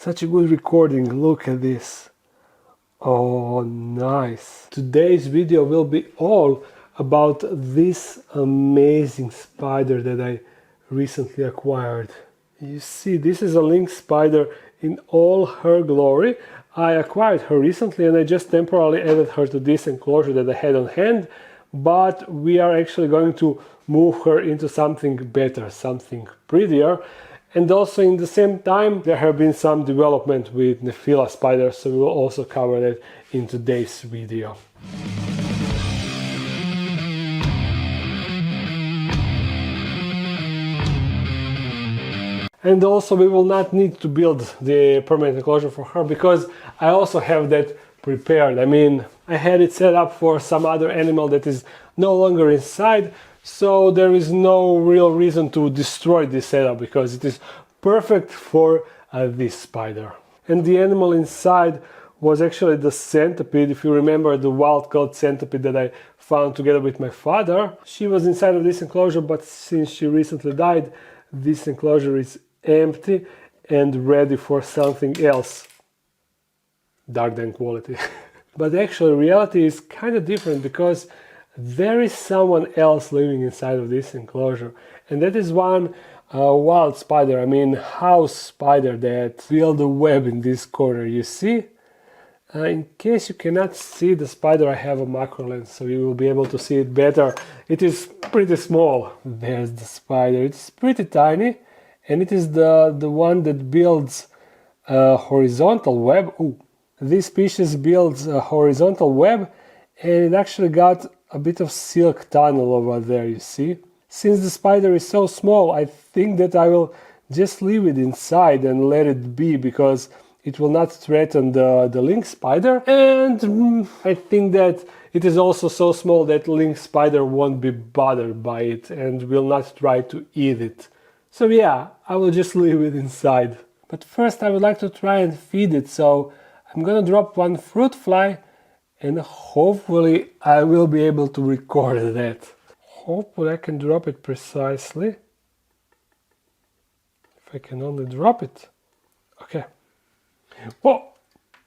Such a good recording, look at this. Oh, nice. Today's video will be all about this amazing spider that I recently acquired. You see, this is a Lynx spider in all her glory. I acquired her recently and I just temporarily added her to this enclosure that I had on hand, but we are actually going to move her into something better, something prettier. And also in the same time there have been some development with Nephila spiders, so we will also cover that in today's video. And also we will not need to build the permanent enclosure for her because I also have that prepared. I mean, I had it set up for some other animal that is no longer inside, so there is no real reason to destroy this setup because it is perfect for this spider. And the animal inside was actually the centipede. If you remember the wild-caught centipede that I found together with my father, she was inside of this enclosure, but since she recently died, this enclosure is empty and ready for something else. Dark than quality. But actually reality is kind of different because there is someone else living inside of this enclosure, and that is one wild spider, I mean house spider, that built a web in this corner. You see? In case you cannot see the spider, I have a macro lens so you will be able to see it better. It is pretty small. There's the spider. It's pretty tiny, and it is the one that builds a horizontal web. Ooh. This species builds a horizontal web, and it actually got a bit of silk tunnel over there, you see. Since the spider is so small, I think that I will just leave it inside and let it be, because it will not threaten the Lynx spider, and I think that it is also so small that Lynx spider won't be bothered by it and will not try to eat it. So yeah, I will just leave it inside. But first I would like to try and feed it, so I'm gonna drop one fruit fly and hopefully I will be able to record that. Hopefully I can drop it precisely. If I can only drop it. Okay. Oh,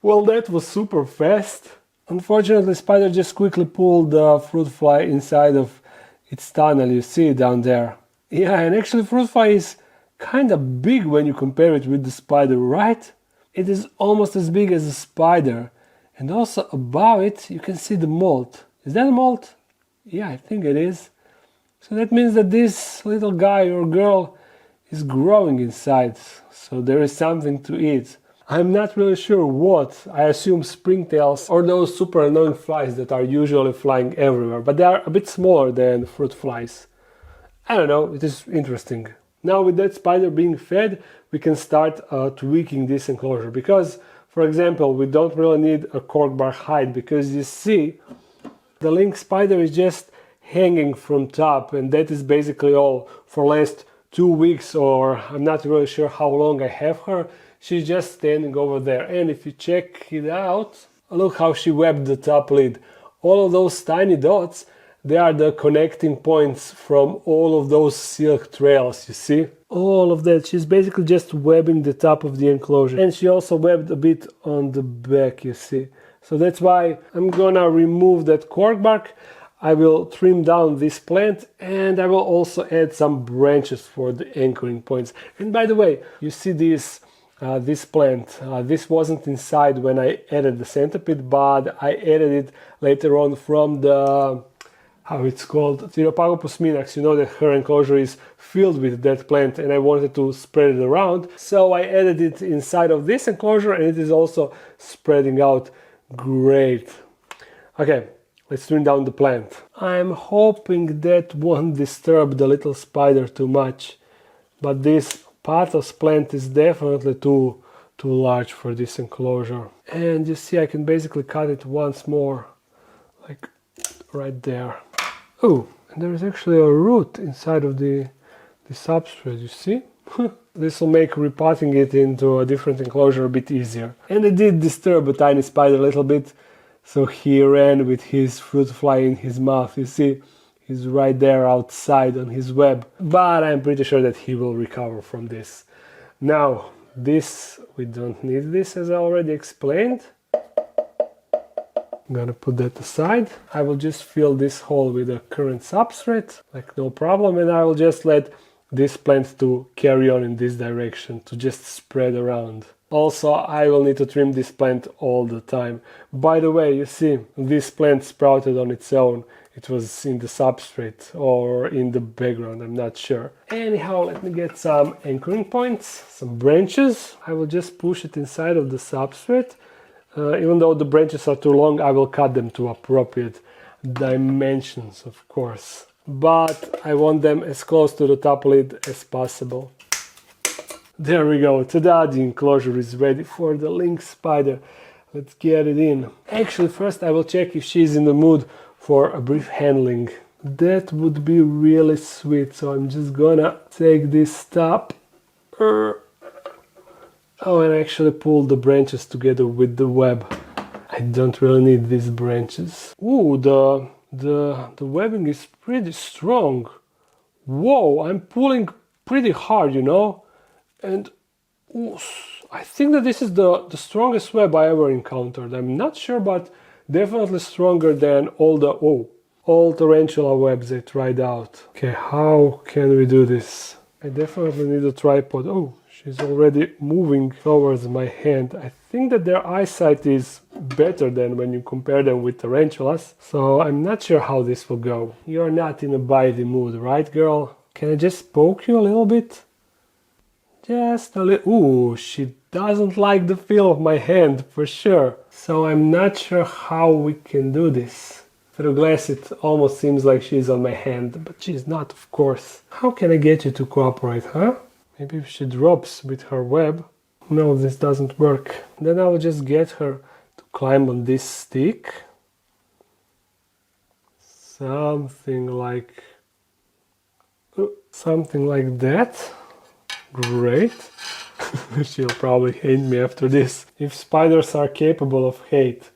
well, that was super fast. Unfortunately, spider just quickly pulled the fruit fly inside of its tunnel. You see it down there. Yeah, and actually fruit fly is kind of big when you compare it with the spider, right? It is almost as big as a spider. And also above it, you can see the molt. Is that a molt? Yeah, I think it is. So that means that this little guy or girl is growing inside. So there is something to eat. I'm not really sure what. I assume springtails or those super annoying flies that are usually flying everywhere. But they are a bit smaller than fruit flies. I don't know, it is interesting. Now with that spider being fed, we can start tweaking this enclosure. Because, for example, we don't really need a cork bark hide, because you see, the Lynx spider is just hanging from top, and that is basically all. For last 2 weeks, or I'm not really sure how long I have her, she's just standing over there. And if you check it out, look how she webbed the top lid. All of those tiny dots, they are the connecting points from all of those silk trails, you see? All of that, she's basically just webbing the top of the enclosure. And she also webbed a bit on the back, you see? So that's why I'm gonna remove that cork bark. I will trim down this plant, and I will also add some branches for the anchoring points. And by the way, you see this plant. This wasn't inside when I added the centipede, but I added it later on from the, how it's called, Thyropagopus minax. You know that her enclosure is filled with that plant, and I wanted to spread it around. So I added it inside of this enclosure, and it is also spreading out great. Okay. Let's trim down the plant. I'm hoping that won't disturb the little spider too much, but this pothos plant is definitely too large for this enclosure. And you see, I can basically cut it once more, like right there. Oh, and there is actually a root inside of the substrate, you see? This will make repotting it into a different enclosure a bit easier. And it did disturb a tiny spider a little bit. So he ran with his fruit fly in his mouth, you see, he's right there outside on his web. But I'm pretty sure that he will recover from this. Now, This, we don't need this, as I already explained. I'm gonna put that aside. I will just fill this hole with a current substrate, like no problem, and I will just let this plant to carry on in this direction, to just spread around. Also, I will need to trim this plant all the time. By the way, you see, this plant sprouted on its own. It was in the substrate or in the background, I'm not sure. Anyhow, let me get some anchoring points, some branches. I will just push it inside of the substrate. Even though the branches are too long, I will cut them to appropriate dimensions, of course. But I want them as close to the top lid as possible. There we go, ta-da, the enclosure is ready for the Lynx spider. Let's get it in. Actually, first I will check if she's in the mood for a brief handling. That would be really sweet, so I'm just gonna take this top. Oh, and actually pull the branches together with the web. I don't really need these branches. Ooh, the webbing is pretty strong. Whoa, I'm pulling pretty hard, you know? And ooh, I think that this is the strongest web I ever encountered. I'm not sure, but definitely stronger than all tarantula webs I tried out. Okay, how can we do this? I definitely need a tripod. Oh, she's already moving towards my hand. I think that their eyesight is better than when you compare them with tarantulas. So I'm not sure how this will go. You're not in a bitey mood, right, girl? Can I just poke you a little bit? Just a little. Ooh, she doesn't like the feel of my hand, for sure. So I'm not sure how we can do this. Through glass it almost seems like she's on my hand, but she's not, of course. How can I get you to cooperate, huh? Maybe if she drops with her web. No, this doesn't work. Then I will just get her to climb on this stick. Something like that. Great. She'll probably hate me after this. If spiders are capable of hate.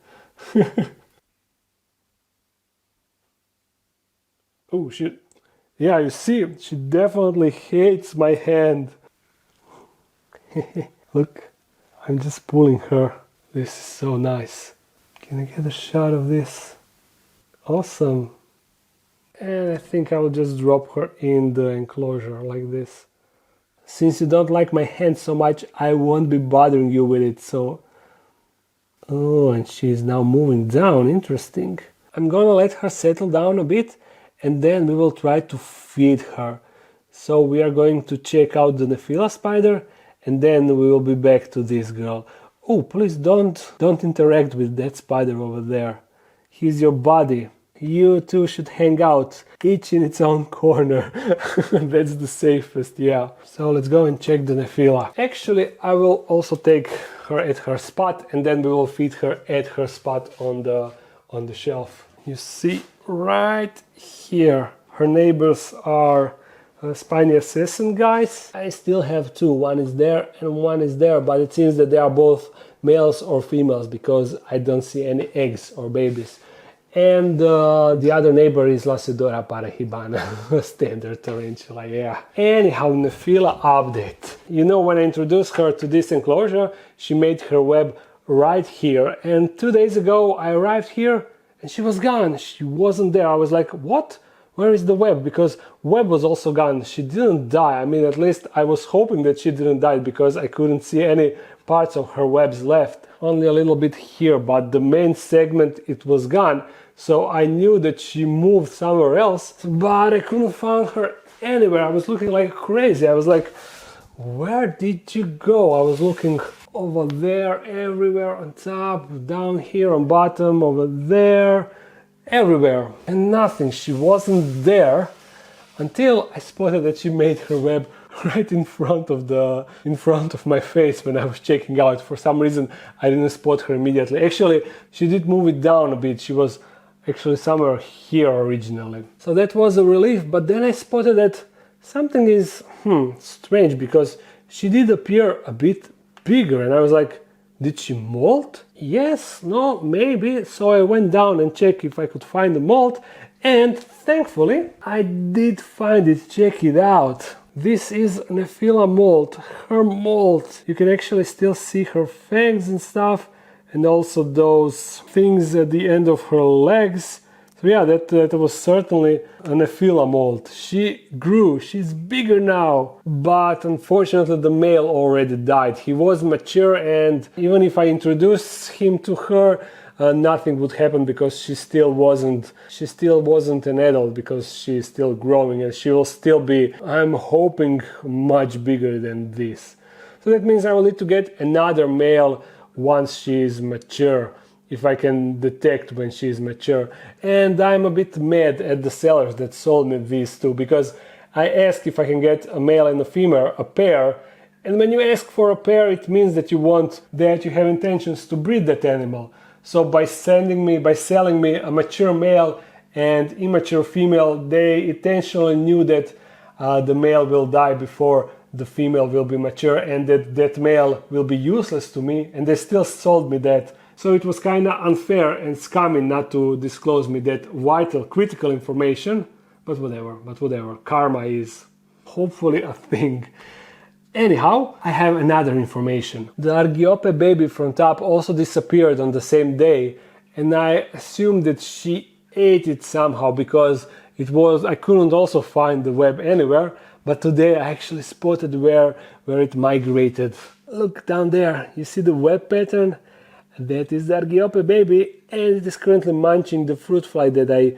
Oh, yeah, you see, she definitely hates my hand. Look, I'm just pulling her. This is so nice. Can I get a shot of this? Awesome. And I think I will just drop her in the enclosure like this. Since you don't like my hand so much, I won't be bothering you with it, so... Oh, and she's now moving down, interesting. I'm gonna let her settle down a bit, and then we will try to feed her. So we are going to check out the Nephila spider, and then we will be back to this girl. Oh, please don't interact with that spider over there. He's your buddy. You two should hang out, each in its own corner. That's the safest, yeah. So let's go and check the Nephila. Actually, I will also take her at her spot, and then we will feed her at her spot on the shelf. You see, right here, her neighbors are spiny assassin guys. I still have two. One is there and one is there, but it seems that they are both males or females because I don't see any eggs or babies. And the other neighbor is Lacidora parahibana, standard tarantula, yeah. Anyhow, Nephila update. You know, when I introduced her to this enclosure, she made her web right here. And 2 days ago, I arrived here and she was gone. She wasn't there. I was like, what? Where is the web? Because web was also gone. She didn't die. I mean, at least I was hoping that she didn't die because I couldn't see any parts of her webs left. Only a little bit here, but the main segment, it was gone. So I knew that she moved somewhere else, but I couldn't find her anywhere. I was looking like crazy. I was like, where did you go? I was looking over there, everywhere, on top, down here, on bottom, over there, everywhere. And nothing. She wasn't there until I spotted that she made her web right in front of my face when I was checking out. For some reason, I didn't spot her immediately. Actually, she did move it down a bit. She was actually somewhere here originally. So that was a relief, but then I spotted that something is strange because she did appear a bit bigger and I was like, did she molt? Yes, no, maybe. So I went down and checked if I could find the molt and thankfully I did find it. Check it out. This is Nephila molt, her molt. You can actually still see her fangs and stuff, and also those things at the end of her legs. So yeah, that was certainly a Nephila molt. She grew, she's bigger now, but unfortunately the male already died. He was mature, and even if I introduce him to her, nothing would happen because she still wasn't an adult, because she's still growing, and she will still be, I'm hoping, much bigger than this. So that means I will need to get another male once she is mature, if I can detect when she is mature. And I'm a bit mad at the sellers that sold me these two, because I asked if I can get a male and a female, a pair, and when you ask for a pair, it means that you have intentions to breed that animal. So by selling me a mature male and immature female, they intentionally knew that the male will die before the female will be mature, and that male will be useless to me, and they still sold me that. So it was kind of unfair and scummy not to disclose me that vital, critical information, but whatever, karma is hopefully a thing. Anyhow, I have another information. The Argiope baby from top also disappeared on the same day, and I assumed that she ate it somehow, because I couldn't also find the web anywhere, but today I actually spotted where it migrated. Look down there, you see the web pattern? That is the Argiope baby, and it is currently munching the fruit fly that I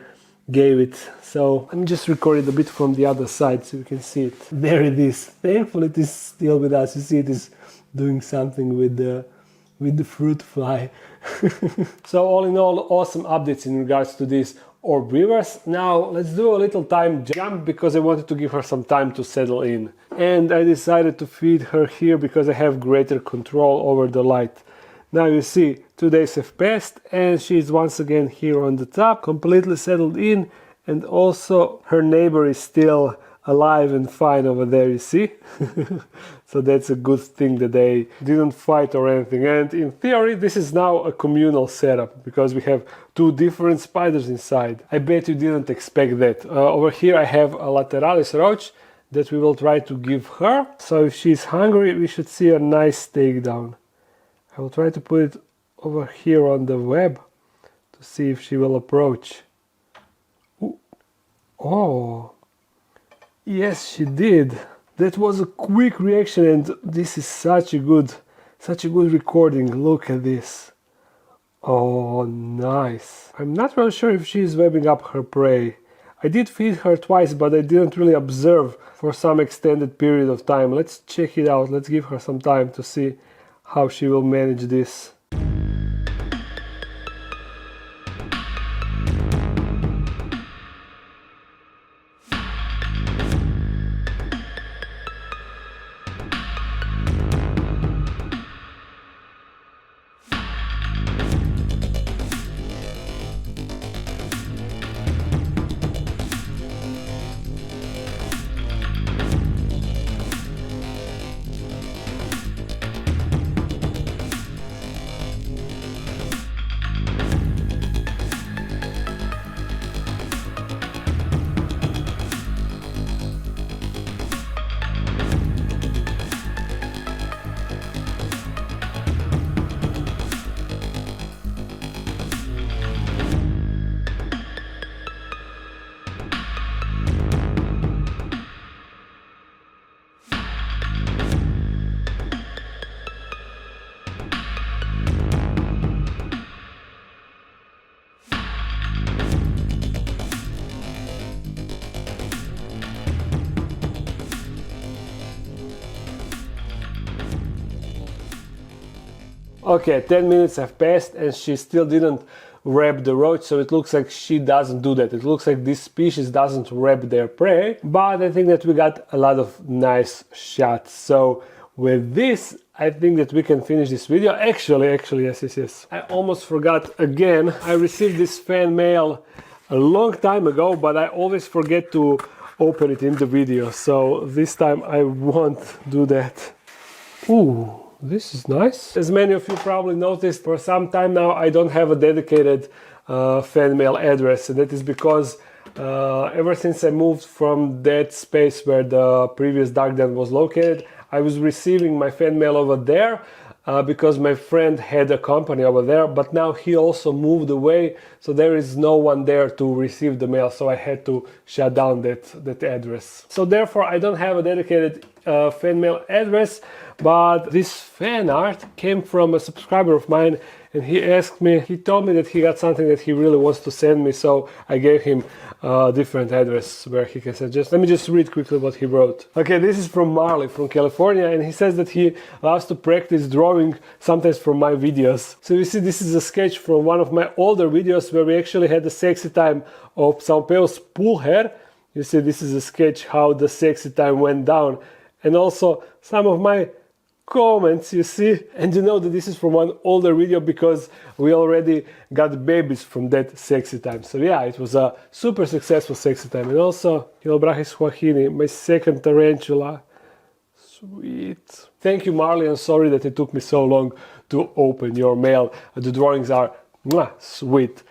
gave it. So I'm just recording a bit from the other side so you can see it. There it is. Thankfully it is still with us. You see it is doing something with the fruit fly. So all in all, awesome updates in regards to these orb weavers. Now let's do a little time jump, because I wanted to give her some time to settle in. And I decided to feed her here because I have greater control over the light. Now you see, 2 days have passed and she is once again here on the top, completely settled in, and also her neighbor is still alive and fine over there, you see? So that's a good thing that they didn't fight or anything. And in theory, this is now a communal setup, because we have 2 different spiders inside. I bet you didn't expect that. Over here I have a Lateralis roach that we will try to give her. So if she's hungry, we should see a nice takedown. I will try to put it over here on the web to see if she will approach. Ooh. Oh, yes, she did. That was a quick reaction, and this is such a good recording. Look at this. Oh, nice. I'm not really sure if she is webbing up her prey. I did feed her twice, but I didn't really observe for some extended period of time. Let's check it out. Let's give her some time to see how she will manage this. Okay, 10 minutes have passed and she still didn't wrap the roach, so it looks like she doesn't do that. It looks like this species doesn't wrap their prey, but I think that we got a lot of nice shots. So with this, I think that we can finish this video. Actually, yes. I almost forgot again. I received this fan mail a long time ago, but I always forget to open it in the video. So this time I won't do that. Ooh. This is nice. As many of you probably noticed, for some time now I don't have a dedicated fan mail address, and that is because Ever since I moved from that space where the previous dark den was located, I was receiving my fan mail over there because my friend had a company over there, but now he also moved away, so there is no one there to receive the mail, so I had to shut down that address. So therefore I don't have a dedicated fan mail address, but this fan art came from a subscriber of mine, and he told me that he got something that he really wants to send me, so I gave him a different address where he can suggest. Let me just read quickly what he wrote. Okay, this is from Marley from California, and he says that he loves to practice drawing sometimes from my videos. So you see, this is a sketch from one of my older videos where we actually had the sexy time of São Paulo's pool hair. You see, this is a sketch how the sexy time went down, and also some of my comments, you see, and you know that this is from one older video because we already got babies from that sexy time. So yeah, it was a super successful sexy time. And also, Hilbrachis Joaquini, my second tarantula. Sweet. Thank you, Marley, and sorry that it took me so long to open your mail. The drawings are sweet.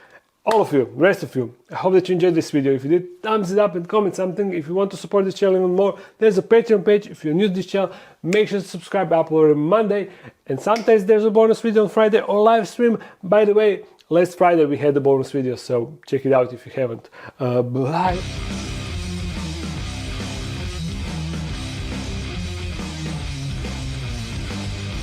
All of you, rest of you, I hope that you enjoyed this video. If you did, thumbs it up and comment something. If you want to support this channel even more, there's a Patreon page. If you're new to this channel, make sure to subscribe. I upload on Monday, and sometimes there's a bonus video on Friday or live stream. By the way, last Friday we had the bonus video, so check it out if you haven't. Bye!